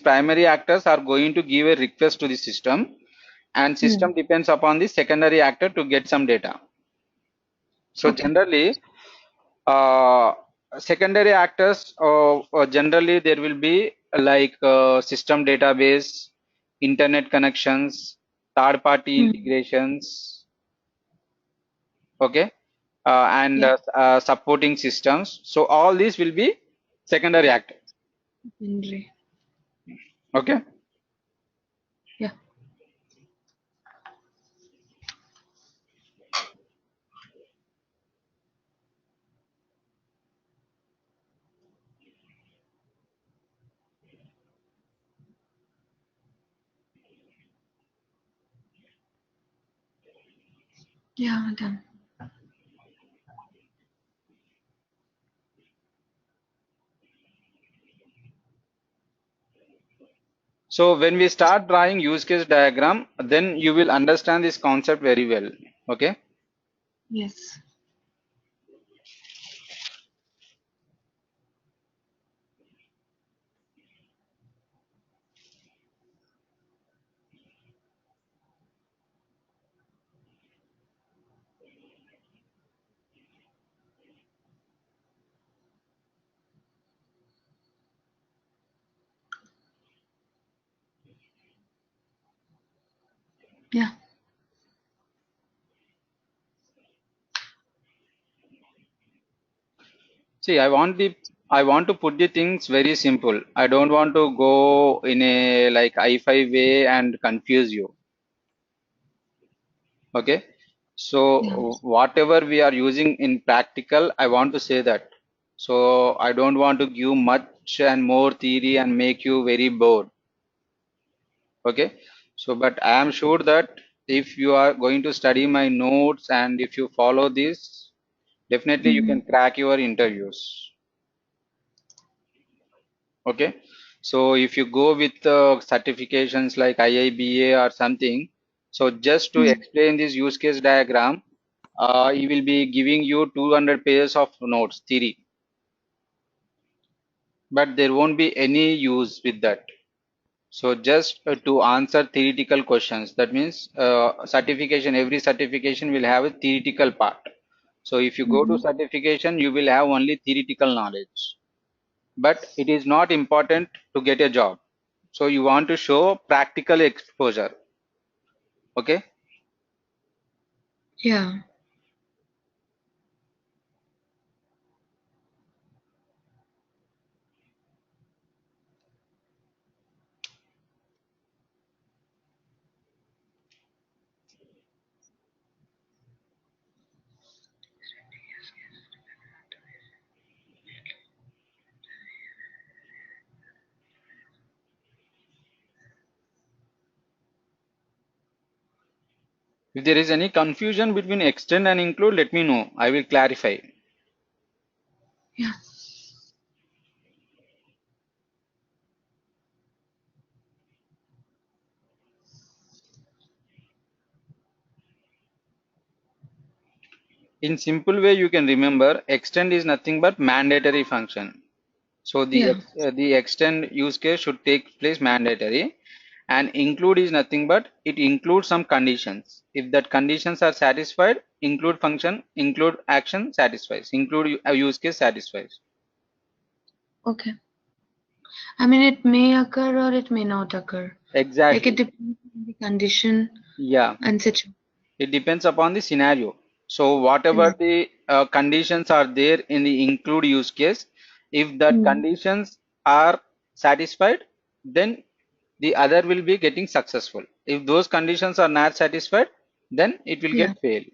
primary actors are going to give a request to the system, and system depends upon the secondary actor to get some data. So generally, secondary actors, generally there will be like system database, internet connections, third party integrations, okay, and supporting systems. So all these will be secondary actors. Okay. Yeah. Yeah, done. So when we start drawing use case diagram, then you will understand this concept very well. Okay. Yes. Yeah. See, I want to put the things very simple. I don't want to go in a like I5 way and confuse you. Okay. So whatever we are using in practical, I want to say that. So I don't want to give much and more theory and make you very bored. Okay. So, but I am sure that if you are going to study my notes and if you follow this, definitely you can crack your interviews. Okay. So if you go with certifications like IIBA or something, so just to explain this use case diagram, he will be giving you 200 pages of notes theory, but there won't be any use with that. So just to answer theoretical questions, that means certification, every certification will have a theoretical part. So if you go to certification, you will have only theoretical knowledge, but it is not important to get a job. So you want to show practical exposure. Okay. Yeah. If there is any confusion between extend and include, let me know. I will clarify. Yeah. In simple way, you can remember extend is nothing but mandatory function. So Yeah. the extend use case should take place mandatory, and include is nothing but it includes some conditions. If that conditions are satisfied, include function, include action satisfies, include use case satisfies. Okay. I mean, it may occur or it may not occur. Like it Exactly. depends on the condition Yeah. and situation. It depends upon the scenario. So whatever the conditions are there in the include use case, if that conditions are satisfied, then the other will be getting successful. If those conditions are not satisfied, then it will Yeah. get fail.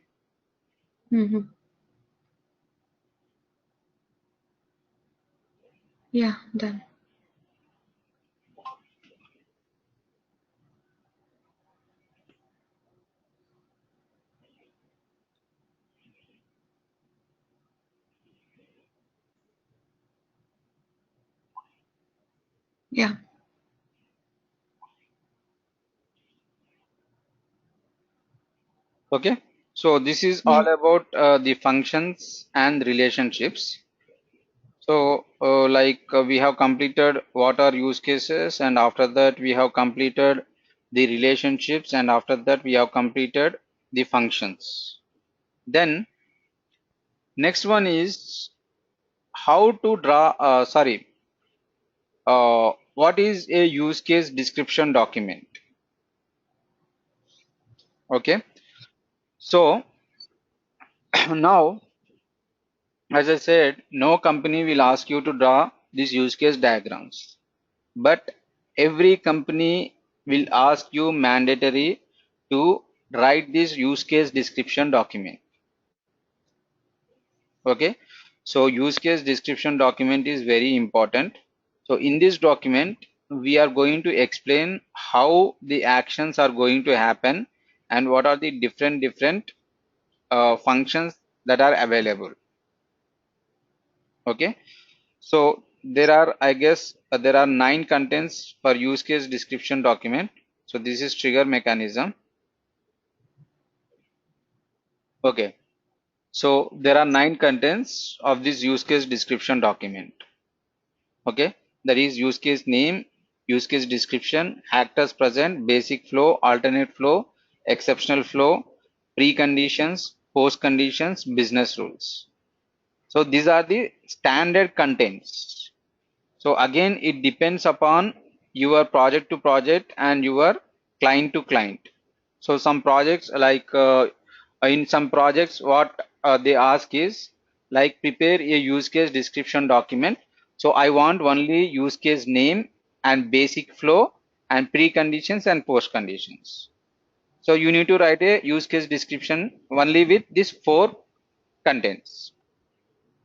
Yeah, done. Yeah. Okay. So this is Yeah. all about the functions and relationships. So we have completed what are use cases, and after that we have completed the relationships, and after that we have completed the functions. Then next one is how to draw, what is a use case description document? Okay, so now, as I said, no company will ask you to draw these use case diagrams, but every company will ask you mandatory to write this use case description document. Okay, so use case description document is very important. So in this document we are going to explain how the actions are going to happen and what are the different functions that are available. Okay, so there are, I guess, there are 9 contents for use case description document. So this is trigger mechanism. Okay, so there are 9 contents of this use case description document. Okay, that is use case name, use case description, actors present, basic flow, alternate flow, exceptional flow, preconditions, post conditions, business rules. So these are the standard contents. So again, it depends upon your project to project and your client to client. So some projects, in some projects, what they ask is like prepare a use case description document. So I want only use case name and basic flow and preconditions and post conditions. So you need to write a use case description only with these 4 contents.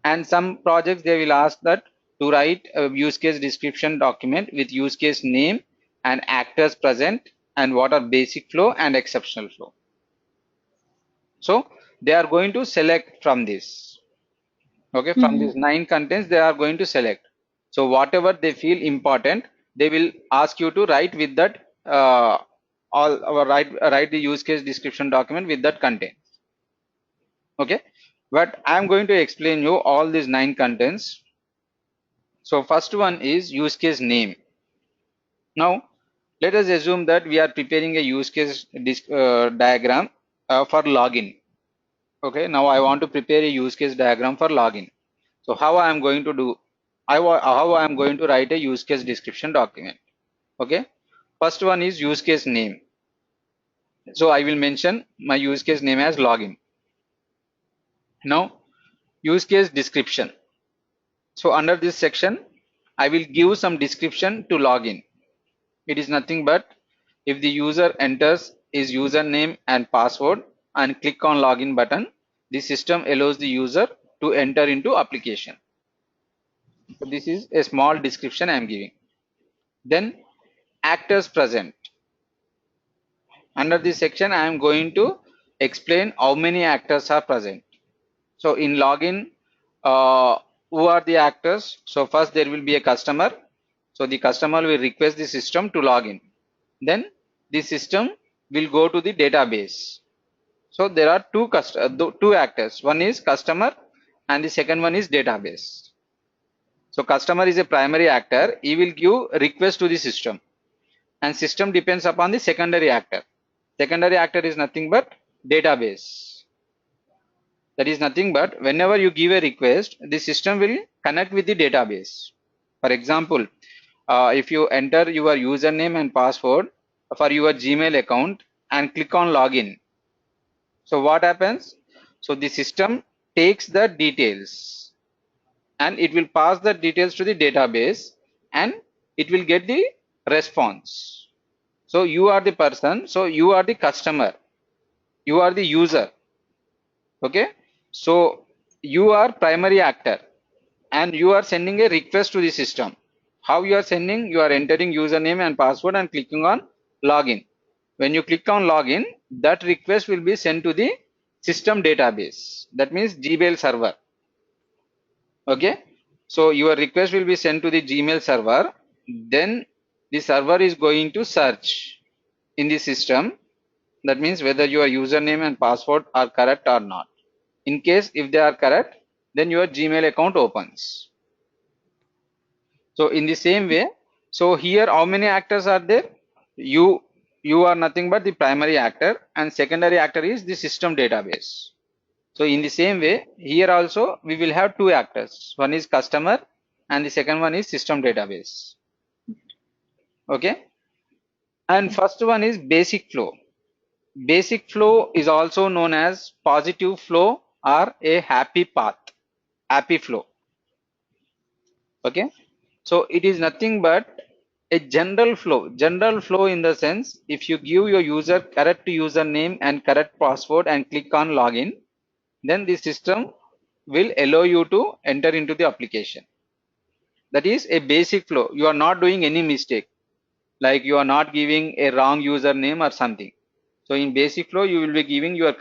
And some projects they will ask that to write a use case description document with use case name and actors present and what are basic flow and exceptional flow. So they are going to select from this. Okay, from these 9 contents they are going to select. So whatever they feel important, they will ask you to write with that write the use case description document with that content. Okay, but I am going to explain you all these 9 contents. So first one is use case name. Now let us assume that we are preparing a use case diagram for login. Okay, now I want to prepare a use case diagram for login. So how I am going to do? How I am going to write a use case description document. Okay, first one is use case name. So I will mention my use case name as login. Now use case description. So under this section, I will give some description to login. It is nothing but if the user enters his username and password and click on login button, the system allows the user to enter into application. So this is a small description I am giving. Then actors present. Under this section I am going to explain how many actors are present. So in login, who are the actors? So first there will be a customer. So the customer will request the system to log in. Then the system will go to the database. So there are two actors. One is customer and the second one is database. So customer is a primary actor. He will give request to the system, and system depends upon the secondary actor. Secondary actor is nothing but database. That is nothing but whenever you give a request, the system will connect with the database. For example, if you enter your username and password for your Gmail account and click on login, so what happens? So the system takes the details and it will pass the details to the database and it will get the response. So you are the person, so you are the customer, you are the user. Okay, so you are primary actor and you are sending a request to the system. How you are sending? You are entering username and password and clicking on login. When you click on login, that request will be sent to the system database. That means Gmail server. Okay, so your request will be sent to the Gmail server. Then the server is going to search in the system. That means whether your username and password are correct or not. In case if they are correct, then your Gmail account opens. So in the same way, so here how many actors are there? You are nothing but the primary actor, and secondary actor is the system database. So in the same way, here also we will have two actors. One is customer and the second one is system database. Okay. And first one is basic flow. Basic flow is also known as positive flow or a happy path, happy flow. Okay. So it is nothing but a general flow. General flow in the sense, if you give your user correct username and correct password and click on login, then the system will allow you to enter into the application. That is a basic flow. You are not doing any mistake, like you are not giving a wrong username or something. So in basic flow, you will be giving your